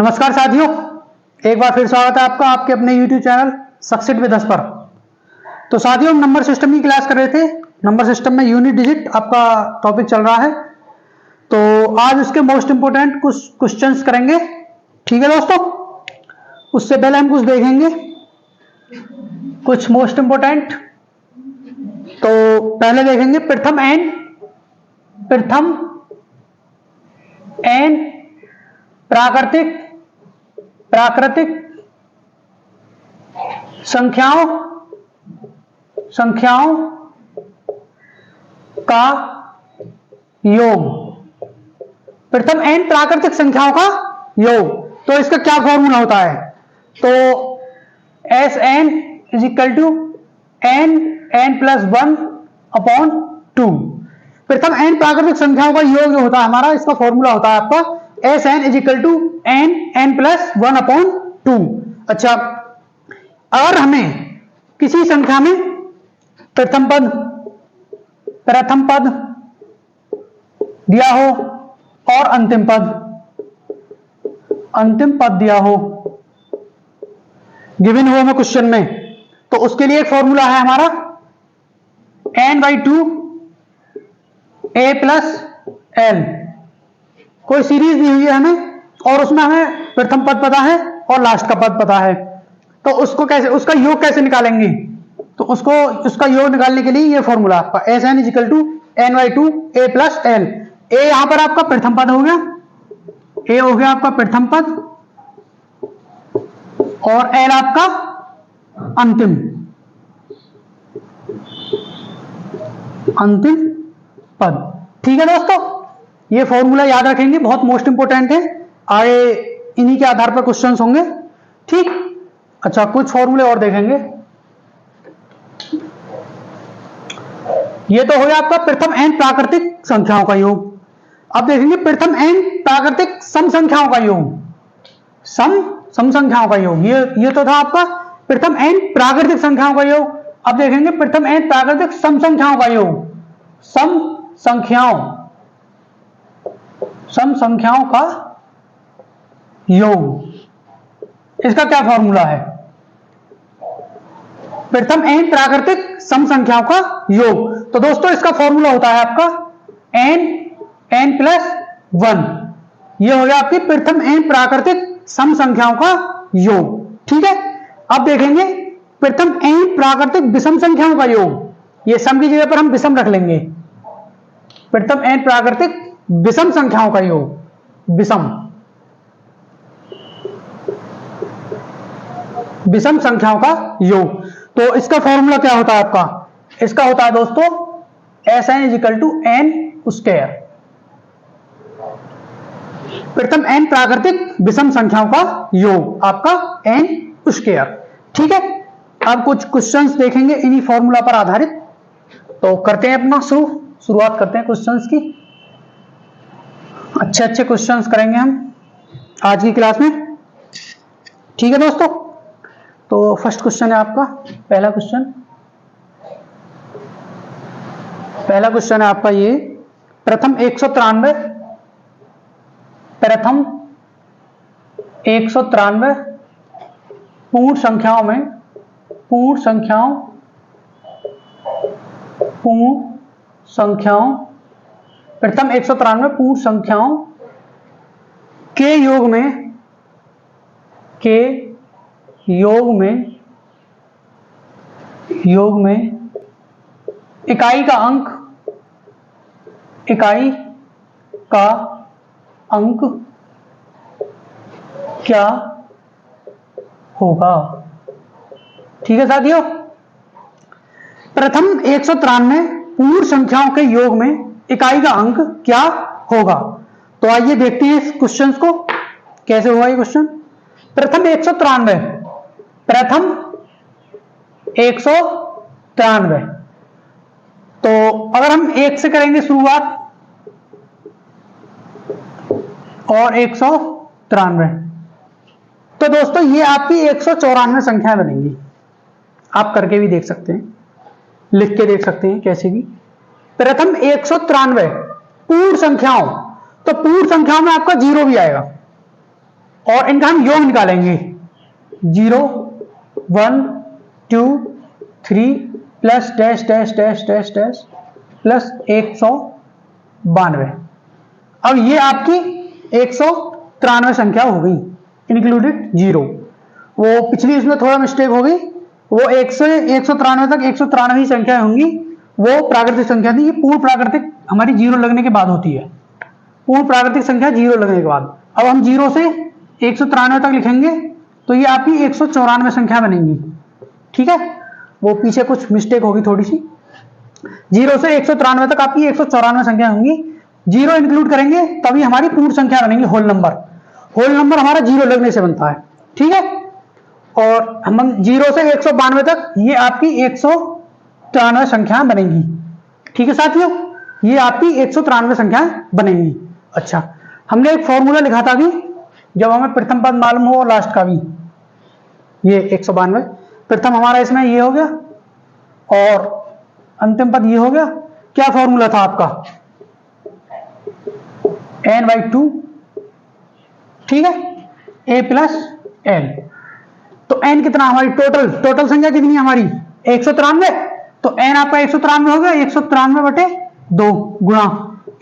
नमस्कार साथियों, एक बार फिर स्वागत है आपका आपके अपने YouTube channel success with us पर। तो साथियों, हम नंबर सिस्टम की क्लास कर रहे थे। नंबर सिस्टम में यूनिट डिजिट आपका टॉपिक चल रहा है। तो आज उसके मोस्ट इंपोर्टेंट कुछ क्वेश्चंस करेंगे। ठीक है दोस्तों, उससे पहले हम कुछ देखेंगे कुछ मोस्ट इंपोर्टेंट। तो पहले देखेंगे प्रथम एन प्राकृतिक संख्याओं का योग। प्रथम एन प्राकृतिक संख्याओं का योग। तो इसका क्या फॉर्मूला होता है? तो S N is equal to N plus 1/2। प्रथम एन प्राकृतिक संख्याओं का योग जो होता है हमारा, इसका फॉर्मूला होता है आपका S N is equal to N plus 1/2। अच्छा, अगर हमें किसी संख्या में प्रथम पद दिया हो और अंतिम पद दिया हो, गिवन हो हमें क्वेश्चन में, तो उसके लिए एक फॉर्मूला है हमारा n/2 a प्लस l। कोई सीरीज दी हुई है हमें और उसमें हमें प्रथम पद पता है और लास्ट का पद पता है। तो उसका योग कैसे निकालेंगे? तो उसका योग निकालने के लिए ये फॉर्मूला आपका S N is equal to n/2 a plus l। A यहां पर आपका प्रथम पद हो गया, ए हो गया आपका प्रथम पद और एल आपका अंतिम पद। ठीक है दोस्तों, ये फॉर्मूला याद रखेंगे, बहुत मोस्ट इंपोर्टेंट है। आगे इन्हीं के आधार पर क्वेश्चंस होंगे। ठीक, अच्छा कुछ फॉर्मूले और देखेंगे। ये तो हो गया आपका प्रथम एन प्राकृतिक संख्याओं का योग। अब देखेंगे प्रथम एन प्राकृतिक सम संख्याओं का योग। सम संख्याओं का योग, ये तो था आपका प्रथम एन प्राकृतिक संख्याओं का योग। अब देखेंगे प्रथम एन प्राकृतिक सम संख्याओं का योग। सम संख्याओं का योग, इसका क्या फॉर्मूला है? प्रथम एन प्राकृतिक सम संख्याओं का योग। तो दोस्तों इसका फॉर्मूला होता है आपका n प्लस 1। यह हो गया आपकी प्रथम एन प्राकृतिक सम संख्याओं का योग। ठीक है, अब देखेंगे प्रथम एन प्राकृतिक विषम संख्याओं का योग। ये सम की जगह पर हम विषम रख लेंगे। प्रथम एन प्राकृतिक विषम संख्याओं का योग, विषम संख्याओं का योग। तो इसका फॉर्मूला क्या होता है आपका? इसका होता है दोस्तों S N is equal to N square. प्रथम एन प्राकृतिक विषम संख्याओं का योग आपका एन स्क्वायर। ठीक है, अब कुछ क्वेश्चंस देखेंगे इन्हीं फॉर्मूला पर आधारित। तो करते हैं अपना शुरुआत करते हैं क्वेश्चंस की। अच्छे क्वेश्चंस करेंगे हम आज की क्लास में। ठीक है दोस्तों, तो फर्स्ट क्वेश्चन है आपका, पहला क्वेश्चन है आपका ये प्रथम 193 पूर्ण संख्याओं प्रथम 193 पूर्ण संख्याओं के योग में इकाई का अंक क्या होगा? ठीक है साथियों, प्रथम 193 पूर्ण संख्याओं के योग में इकाई का अंक क्या होगा? तो आइए देखते हैं इस क्वेश्चन को, कैसे होगा ये क्वेश्चन। प्रथम 193, तो अगर हम 1 से करेंगे शुरुआत और 193, तो दोस्तों ये आपकी 194 संख्याएं बनेंगी। आप करके भी देख सकते हैं, लिख के देख सकते हैं कैसे भी। प्रथम 193 पूर्ण संख्याओं, तो पूर्ण संख्याओं में आपका 0 भी आएगा। और इनका हम योग निकालेंगे। 0 1 2 3 plus dash dash dash dash dash plus 192। अब ये आपकी 193 संख्या हो गई, इंक्लूडेड 0। वो पिछली इसमें थोड़ा मिस्टेक हो गई, वो 1 से 193 तक 193 ही संख्या होंगी, वो प्राकृतिक संख्या थी। ये पूर्ण प्राकृतिक हमारी 0 लगने के बाद होती है, पूर्ण प्राकृतिक संख्या 0 लगने के बाद। अब हम 0 से 193 तक लिखेंगे तो ये आपकी 194 संख्या बनेगी, ठीक है। वो पीछे कुछ मिस्टेक होगी थोड़ी सी। 0 से 193 तक आपकी 194 संख्या होंगी, 0 इंक्लूड करेंगे तभी हमारी पूर्ण संख्या बनेगी, होल नंबर। होल नंबर हमारा 0 लगने से बनता है, ठीक है। और हम 0 से 192 तक ये आपकी 193 संख्या बनेंगी, ठीक है साथियों। ये आपकी 193 संख्या बनेंगी। अच्छा, हमने एक फॉर्मूला लिखा था अभी, जब हमें प्रथम पद मालूम हो और लास्ट का भी। ये 192 प्रथम हमारा इसमें ये हो गया और अंतिम पद ये हो गया। क्या फॉर्मूला था आपका? n/2, ठीक है, a प्लस l। तो n कितना हमारी टोटल संख्या कितनी है हमारी? 193। तो n आपका 193 हो गया, 193/2 गुणा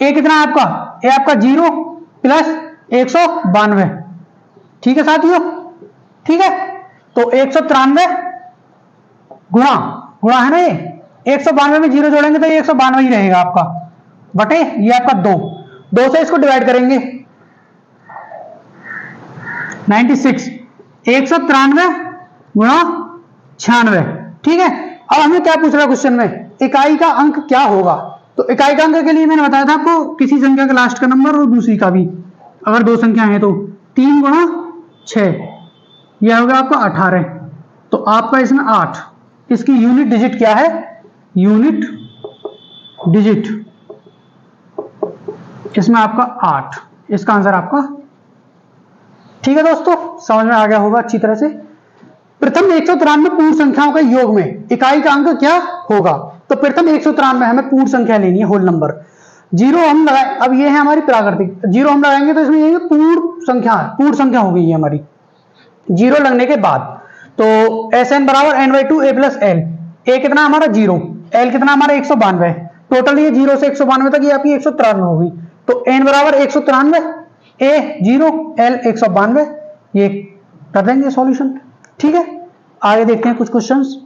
a कितना है आपका? a आपका 0 प्लस 192, ठीक है साथियों, ठीक है। तो 193 गुणा है ना, ये 192 में 0 जोड़ेंगे तो ये 192 ही रहेगा आपका, बटे ये आपका 2 से इसको डिवाइड करेंगे 96। 193 गुणा 96, ठीक है। अब हमें क्या पूछ रहा है क्वेश्चन में? इकाई का अंक क्या होगा? तो इकाई का अंक के लिए मैंने बताया था आपको, किसी संख्या का लास्ट का नंबर और दूसरी का भी, अगर 2 संख्या है तो 3 गुणा 6, यह होगा आपका 18। तो आपका इसमें 8, इसकी यूनिट डिजिट क्या है? यूनिट डिजिट इसमें आपका 8, इसका आंसर आपका, ठीक है दोस्तों, समझ में आ गया होगा अच्छी तरह से। प्रथम 193 पूर्ण संख्याओं के योग में इकाई का अंक क्या होगा? तो प्रथम 193 हमें पूर्ण संख्या लेनी है, होल नंबर। 0 हम लगाए, अब ये है हमारी प्राकृतिक, 0 हम लगाएंगे तो इसमें ये पूर्ण संख्या हो गई है हमारी 0 लगने के बाद। तो Sn बराबर n/2 a plus l। a कितना हमारा 0, l कितना हमारा 192, टोटल ये 0 से 192 तक ये आपकी 193 हो गई। तो n बराबर 193, a 0, l 192, ये कर देंगे सॉल्यूशन, ठीक है। आगे देखते हैं कुछ क्वेश्चंस।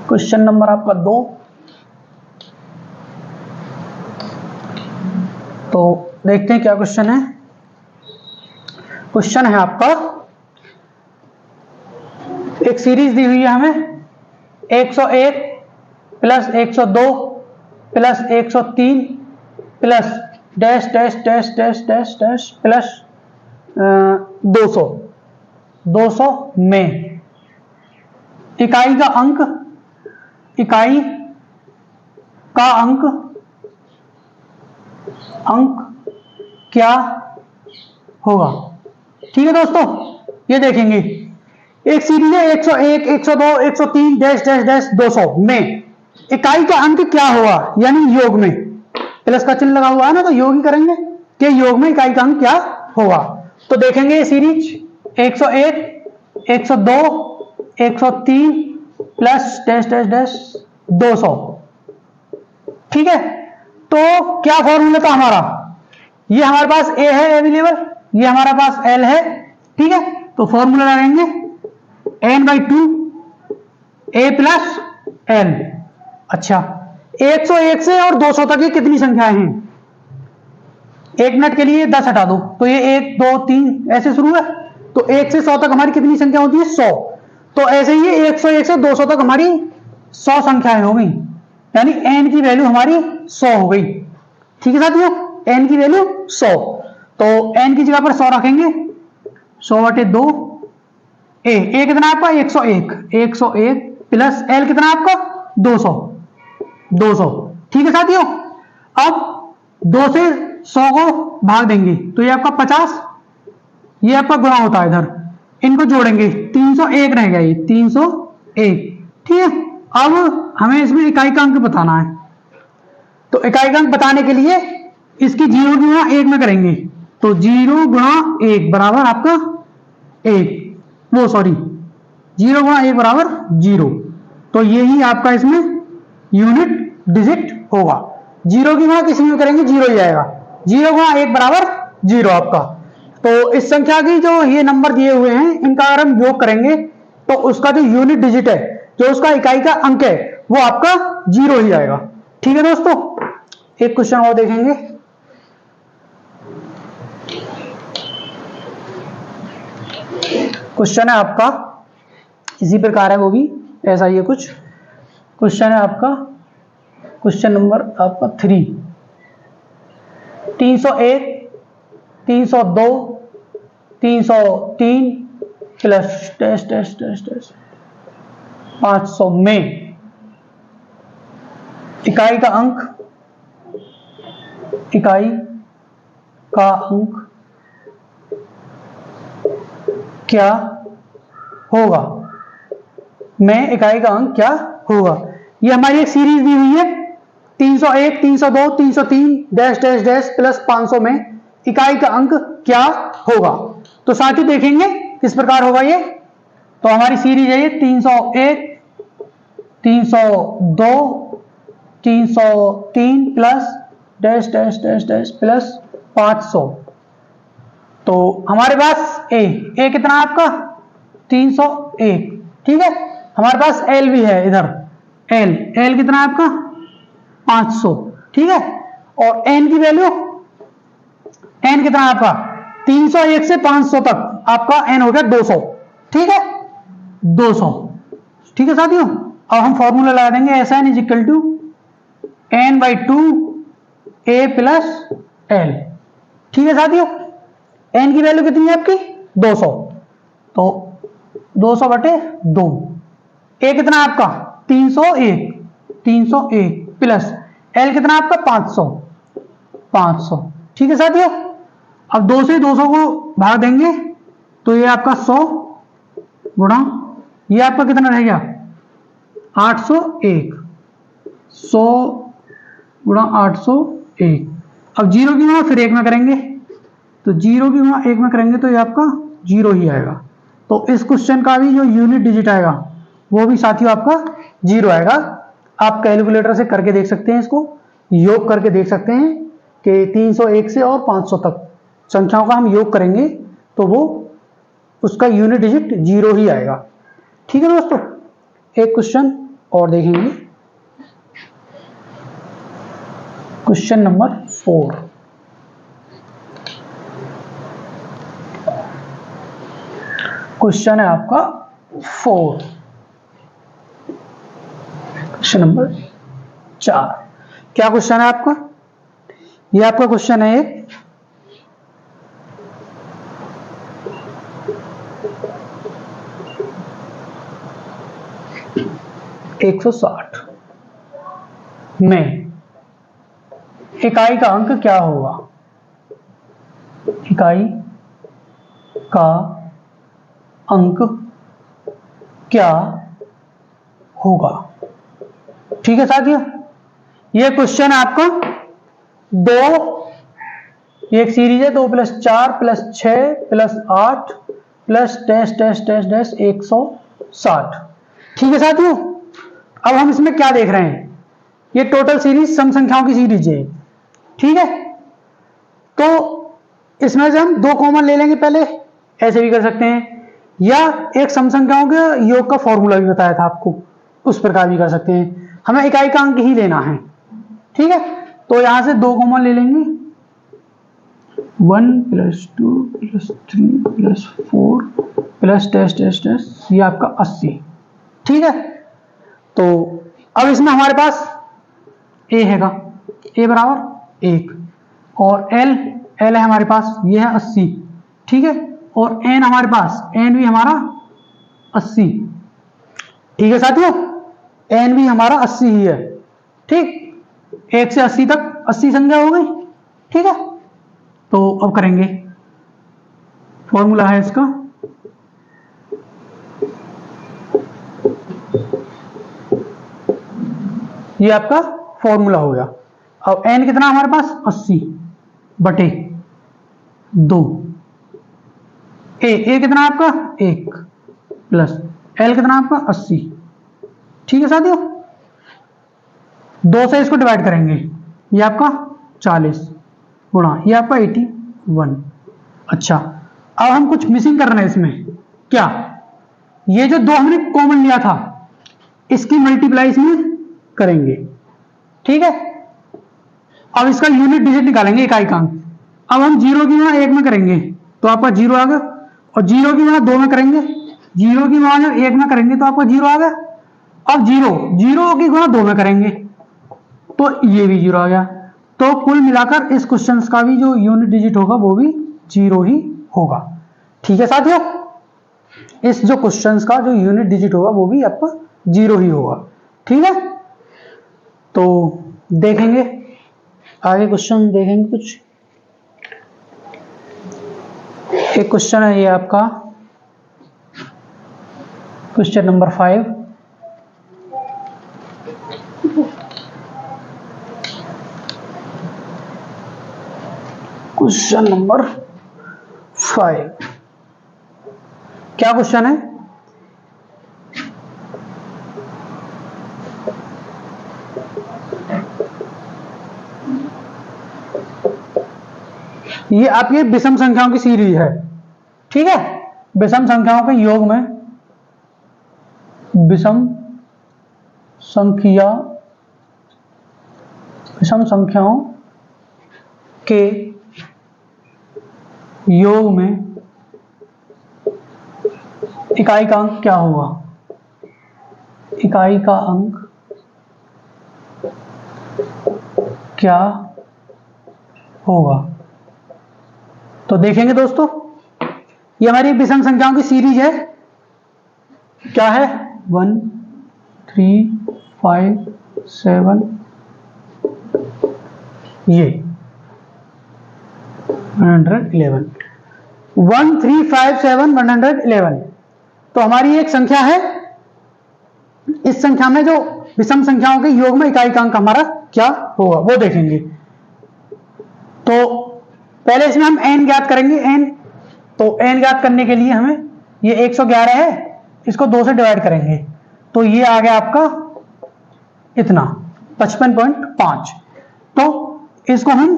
क्वेश्चन नंबर आपका 2। तो देखते हैं क्या क्वेश्चन है। क्वेश्चन है आपका, एक सीरीज दी हुई है हमें, 101 plus 102 plus 103 plus dash dash dash dash dash dash plus 200 में इकाई का अंक क्या होगा? ठीक है दोस्तों, ये देखेंगे एक सीरीज है 101 102 103 डैश डैश डैश 200 में इकाई का अंक क्या होगा, यानी योग में प्लस का चिन्ह लगा हुआ है ना, तो योग ही करेंगे कि योग में इकाई का अंक क्या होगा। तो देखेंगे ये series 101 102 103 plus dash dash dash 200, ठीक है। तो क्या फॉर्मूला था हमारा? ये हमारे पास a है अवेलेबल, ये हमारे पास l है, ठीक है। तो फॉर्मूला लगाएंगे n/2 a प्लस l। अच्छा, 101 से और 200 तक ये कितनी संख्याएं हैं? 1 मिनट के लिए 10 हटा दो, तो ये 1 2 3 ऐसे शुरू है। तो 1 से 100 तक हमारी कितनी संख्या होती है? 100। तो ऐसे ही 101 से 200 तक हमारी 100 संख्याएं हो गई, यानी n की वैल्यू हमारी 100 हो गई, ठीक है साथियों। n की वैल्यू 100, तो n की जगह पर 100 रखेंगे, 100/2 a कितना आपका 101 प्लस l कितना आपका 200, ठीक है साथियों। अब 2 से 100 को भाग देंगे तो ये आपका 50, ये आपका गुणा होता है इधर, इनको जोड़ेंगे 301 रह गया, ये 301, ठीक है। अब हमें इसमें इकाई का अंक बताना है, तो इकाई का अंक बताने के लिए इसकी 0 की गुणा 1 में करेंगे, तो 0 गुणा 1 बराबर आपका 1, वो सॉरी 0 गुणा 1 बराबर 0। तो यही आपका इसमें यूनिट डिजिट होगा। 0 की गुणा किसी में करेंगे 0 ही आएगा। 0 गुणा 1 बराबर 0 आपका। तो इस संख्या की जो ये नंबर दिए हुए हैं इनका अगर हम योग करेंगे तो उसका जो यूनिट डिजिट है, जो उसका इकाई का अंक है, वो आपका 0 ही आएगा। ठीक है दोस्तों, एक क्वेश्चन और देखेंगे। क्वेश्चन है आपका इसी प्रकार है, वो भी ऐसा ही है कुछ। क्वेश्चन है आपका क्वेश्चन नंबर आपका 3। 301, 302, 303 plus test test test test 500 में इकाई का अंक क्या होगा, में इकाई का अंक क्या होगा। ये हमारी एक सीरीज दी हुई है 301, 302, 303 डैश डैश डैश प्लस 500 में इकाई का अंक क्या होगा। तो साथ ही देखेंगे किस प्रकार होगा ये। तो हमारी सीरीज है ये 301, 302, 303 plus dash dash dash dash plus 500। तो हमारे पास ए कितना आपका 301, ठीक है। हमारे पास एल भी है इधर, एल कितना है आपका 500, ठीक है। और एन की वैल्यू, एन कितना है आपका 301 से 500 तक आपका एन हो गया 200, ठीक है 200, ठीक है साथियों। अब हम फॉर्मूला लगा देंगे S N is equal to N by 2 A plus L, ठीक है साथियों। एन की वैल्यू कितनी है आपकी 200, तो 200 बटे 2। ए कितना आपका 301 प्लस एल कितना आपका 500, ठीक है साथियों। अब 2 से 200 को भाग देंगे तो ये आपका 100 गुणा ये आपका कितना रह गया 801, 100 गुणा 801। अब 0 की गुणा फिर 1 में करेंगे, तो 0 की गुणा 1 में करेंगे तो ये आपका 0 ही आएगा। तो इस क्वेश्चन का भी जो यूनिट डिजिट आएगा वो भी साथियों आपका 0 आएगा। आप कैलकुलेटर से करके देख सकते हैं, इसको योग करके देख सकते हैं कि 301 से और 500 तक संख्याओं का हम योग करेंगे तो वो उसका यूनिट डिजिट 0 ही आएगा। ठीक है दोस्तों, एक क्वेश्चन और देखेंगे, क्वेश्चन नंबर 4। क्वेश्चन है आपका 4, क्वेश्चन नंबर 4। क्या क्वेश्चन है आपका, ये आपका क्वेश्चन है 160 में इकाई का अंक क्या होगा, इकाई का अंक क्या होगा। ठीक है साथियों, ये क्वेश्चन है आपका 2, ये एक सीरीज है 2 + 4 + 6 + 8 plus dash dash dash dash 160। ठीक है साथियों, अब हम इसमें क्या देख रहे हैं, ये टोटल सीरीज सम संख्याओं की सीरीज है, ठीक है। तो इसमें से हम 2 कॉमन ले लेंगे, पहले ऐसे भी कर सकते हैं, या एक सम संख्याओं के योग का फॉर्मूला भी बताया था आपको, उस प्रकार भी कर सकते हैं। हमें इकाई का अंक ही लेना है, ठीक है। तो यहां से 2 कॉमन ले लेंगे, 1 + 2 + 3 + 4 प्लस डैश डैश डैश ये आपका 80, ठीक है। तो अब इसमें हमारे पास ए हैगा, ए बराबर 1, और एल है हमारे पास, ये है 80, ठीक है। और एन हमारे पास, एन भी हमारा 80, ठीक है साथियों, एन भी हमारा 80 ही है, ठीक। 1 से 80 तक 80 संख्या हो गई, ठीक है। तो अब करेंगे, फॉर्मूला है इसका ये आपका फॉर्मूला हो गया। अब एन कितना हमारे पास 80 बटे 2, ए कितना आपका 1 प्लस एल कितना आपका 80। ठीक है साथियों, 2 से इसको डिवाइड करेंगे, ये आपका 40 गुणा ये आपका 81। अच्छा, अब हम कुछ मिसिंग कर रहे हैं इसमें, क्या, ये जो 2 हमने कॉमन लिया था इसकी मल्टीप्लाई इसमें करेंगे। ठीक है, अब इसका यूनिट डिजिट निकालेंगे, इकाई अंक। अब हम 0 की गुणा 1 में करेंगे तो आपका 0 आ गया, और 0 की गुणा 2 में करेंगे, 0 की गुणा 1 में करेंगे तो आपका 0 आ गया। अब 0 की गुणा 2 में करेंगे तो ये भी 0 आ गया। तो कुल मिलाकर इस क्वेश्चन का भी जो यूनिट डिजिट होगा वो भी 0 ही होगा। ठीक है साथियों, इस जो क्वेश्चन का जो यूनिट डिजिट होगा वो भी आपका 0 ही होगा। ठीक है, तो देखेंगे आगे क्वेश्चन, देखेंगे कुछ। एक क्वेश्चन है ये आपका क्वेश्चन नंबर 5। क्वेश्चन नंबर 5 क्या क्वेश्चन है, ये आपकी विषम संख्याओं की सीरीज है। ठीक है, विषम संख्याओं के योग में विषम संख्याओं के योग में इकाई का अंक क्या होगा, इकाई का अंक क्या होगा। तो देखेंगे दोस्तों, ये हमारी विषम संख्याओं की सीरीज है, क्या है 1 3 5 7, ये 111 1 3 5 7 111। तो हमारी एक संख्या है, इस संख्या में जो विषम संख्याओं के योग में इकाई का अंक हमारा क्या होगा वो देखेंगे। तो पहले इसमें हम n ज्ञात करेंगे, n। तो n ज्ञात करने के लिए हमें, ये 111 है, इसको 2 से डिवाइड करेंगे तो ये आ गया आपका इतना 55.5। तो इसको हम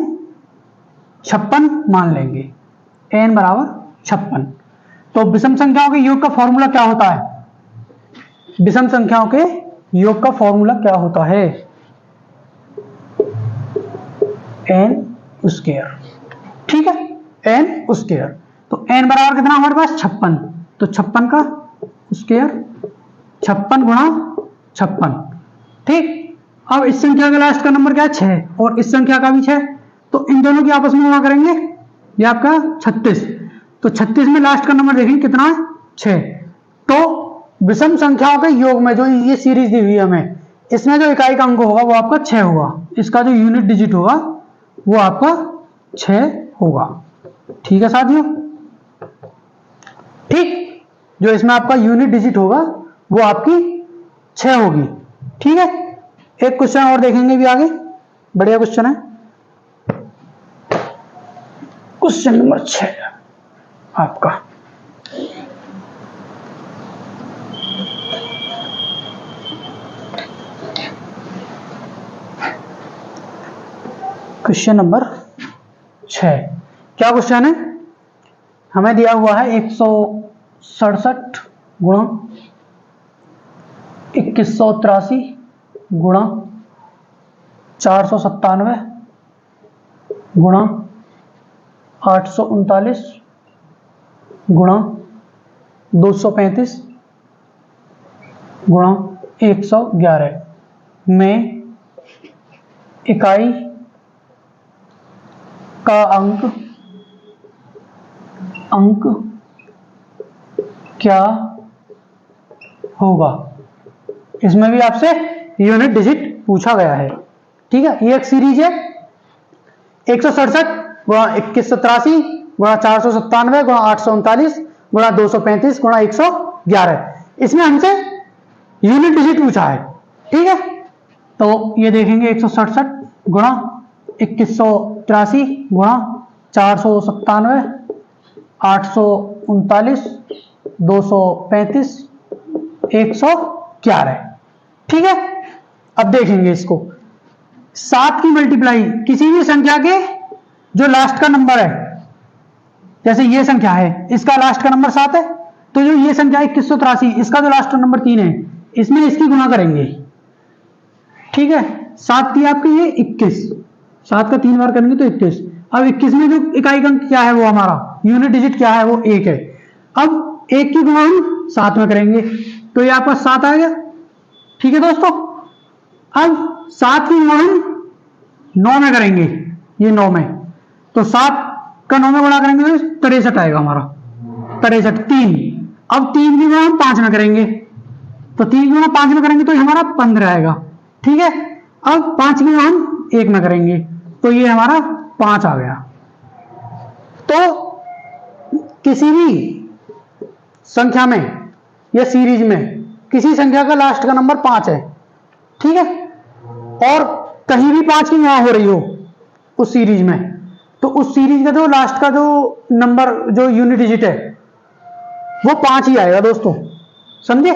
56 मान लेंगे, n बराबर 56। तो विषम संख्याओं के योग का फॉर्मूला क्या होता है, विषम संख्याओं के योग का फॉर्मूला क्या होता है, n स्क्वायर। ठीक है, n स्क्वायर। तो n बराबर कितना हमारे पास 56, तो 56 का स्क्वायर 56 गुणा 56। ठीक, अब इस संख्या का लास्ट का नंबर क्या है 6 और इस संख्या का भी 6, तो इन दोनों की आपस में गुणा करेंगे, ये आपका 36। तो 36 में लास्ट का नंबर देखेंगे कितना है 6। तो विषम संख्याओं के योग में जो ये सीरीज दी हुई है हमें, इसमें जो इकाई का अंक होगा वो आपका 6 होगा, इसका जो यूनिट डिजिट होगा वो आपका 6 होगा। ठीक है साथियों, ठीक, जो इसमें आपका यूनिट डिजिट होगा वो आपकी 6 होगी। ठीक है, एक क्वेश्चन और देखेंगे भी आगे, बढ़िया क्वेश्चन है, क्वेश्चन नंबर 6 आपका। क्वेश्चन नंबर 6 क्या क्वेश्चन है, हमें दिया हुआ है 167 गुणा 2183 गुणा 497 गुणा 839 गुणा 235 गुणा 111 में इकाई का अंक क्या होगा। इसमें भी आपसे यूनिट डिजिट पूछा गया है। ठीक है, ये एक सीरीज है, 167 गुणा 2183 गुणा 497 गुणा 839 गुणा 235 गुणा 111, इसमें हमसे यूनिट डिजिट पूछा है। ठीक है, तो ये देखेंगे 167 गुणा 2183 गुणा 497, 839, 235, 111। ठीक है, अब देखेंगे इसको। 7 की मल्टीप्लाई किसी भी संख्या के जो लास्ट का नंबर है, जैसे ये संख्या है, इसका लास्ट का नंबर 7 है, तो जो ये संख्या 2183, इसका जो लास्ट का नंबर 3 है, इसमें इसकी गुणा करेंगे। ठीक है, 7 की आपकी ये 21, 7 का 3 बार करेंगे तो 21। अब 21 में जो इकाई अंक क्या है वो हमारा यूनिट डिजिट क्या है वो 1 है। अब 1 की गुणा हम 7 में करेंगे तो ये आपका 7 आ गया। ठीक है दोस्तों, अब 7 की गुणा हम 9 में करेंगे, ये 9 में, तो 7 का 9 में गुणा करेंगे तो 63 आएगा हमारा, 63। 3, अब 3 की गुणा हम 5 में करेंगे, तो 3 की गुणा 5 में करेंगे तो हमारा 15 आएगा। ठीक है, अब 5 की गुणा हम 1 में करेंगे तो ये हमारा 5 आ गया। तो किसी भी संख्या में या सीरीज में किसी संख्या का लास्ट का नंबर 5 है, ठीक है, और कहीं भी 5 की गुणा हो रही हो उस सीरीज में, तो उस सीरीज का जो लास्ट का जो नंबर जो यूनिट डिजिट है वो 5 ही आएगा दोस्तों, समझे।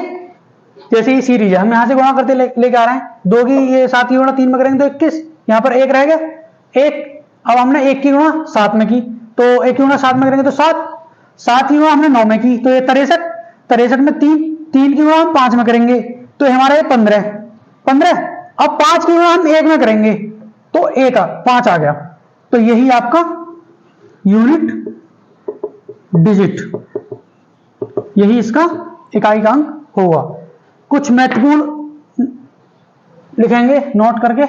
जैसे ये सीरीज है, हम यहां से गुणा करते लेके आ रहे हैं, 2 की ये 7 की गुणा 3 में करेंगे तो 21, यहां पर 1 रह गया 1। अब हमने 1 की गुणा 7 में की, तो 1 की गुणा 7 में करेंगे तो 7, 7 की गुणा हमने 9 में की तो ये 63, 63 में 3, 3 की गुणा हम 5 में करेंगे तो हमारा ये 15, 15। अब 5 की गुणा हम 1 में करेंगे तो 5 आ गया। तो यही आपका यूनिट डिजिट, यही इसका इकाई का अंक होगा। कुछ महत्वपूर्ण लिखेंगे नोट करके,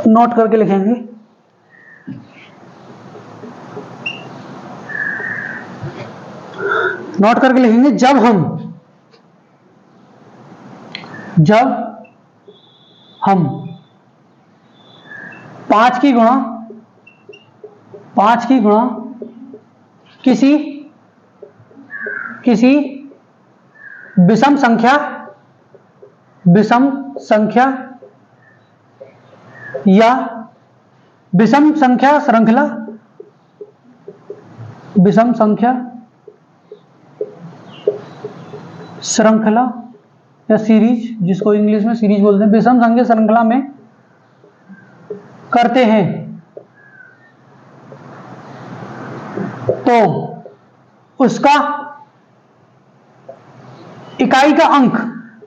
नोट करके लिखेंगे। नोट करके लिखेंगे, जब हम 5 की गुणा किसी विषम संख्या या विषम संख्या श्रृंखला या सीरीज, जिसको इंग्लिश में सीरीज बोलते हैं, विषम संख्या श्रृंखला में करते हैं तो उसका इकाई का अंक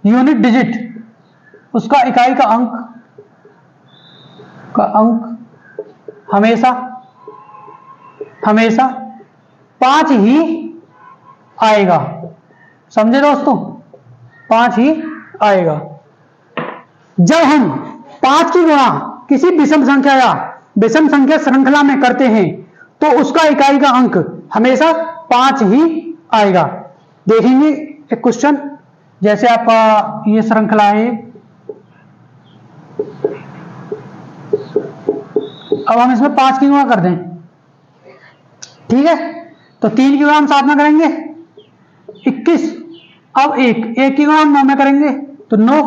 यूनिट डिजिट, उसका इकाई का अंक हमेशा 5 ही आएगा। समझे दोस्तों, 5 ही आएगा। जब हम 5 की गुणा किसी विषम संख्या या विषम संख्या श्रृंखला में करते हैं तो उसका इकाई का अंक हमेशा 5 ही आएगा। देखेंगे एक क्वेश्चन, जैसे आपका ये श्रृंखला है, अब हम इसमें 5 की गुणा कर दें, ठीक है, तो 3 की गुणा हम 7 में करेंगे 21। अब 1 की गुणा हम 9 में करेंगे तो 9,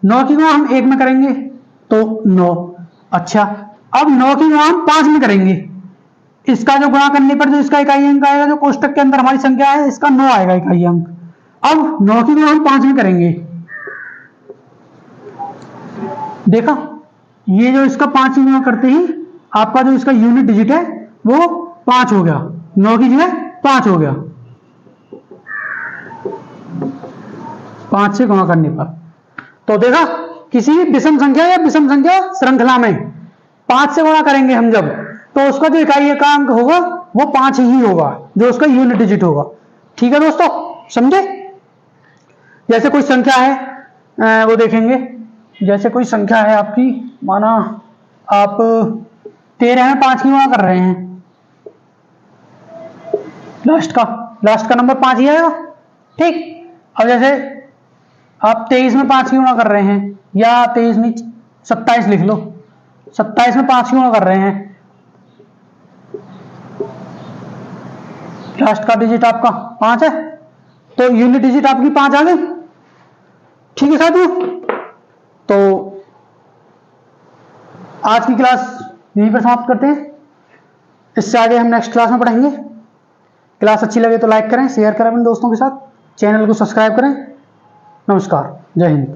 9 की गुणा हम 1 में करेंगे तो 9। अच्छा, अब 9 की गुणा हम 5 में करेंगे, इसका जो गुणा करने पर जो इसका इकाई अंक आएगा, जो कोष्टक के अंदर हमारी संख्या है, इसका 9 आएगा इकाई अंक। अब 9 की गुणा हम 5 में करेंगे, देखा, ये जो इसका 5 की गुणा करते ही आपका जो इसका यूनिट डिजिट है वो 5 हो गया, 9 की जगह 5 हो गया 5 से गुणा करने पर। तो देखा, किसी भी विषम संख्या या विषम संख्या श्रृंखला में 5 से गुणा करेंगे हम जब, तो उसका जो इकाई का अंक होगा वो 5 ही होगा, जो उसका यूनिट डिजिट होगा। ठीक है दोस्तों, समझे। जैसे कोई संख्या है, वो देखेंगे, जैसे कोई संख्या है आपकी, माना आप 13 में 5 की गुणा कर रहे हैं, लास्ट का नंबर 5 ही आएगा, ठीक। अब जैसे आप 23 में 5 की गुणा कर रहे हैं, या 23 नहीं 27 लिख लो, 27 में 5 की गुणा कर रहे हैं, लास्ट का डिजिट आपका 5 है, तो यूनिट डिजिट आपकी 5 आ गए। ठीक है साथियों, तो आज की क्लास यहीं पर समाप्त करते हैं। इससे आगे हम नेक्स्ट क्लास में पढ़ेंगे। क्लास अच्छी लगे तो लाइक करें, शेयर करें अपने दोस्तों के साथ, चैनल को सब्सक्राइब करें। नमस्कार, जय हिंद।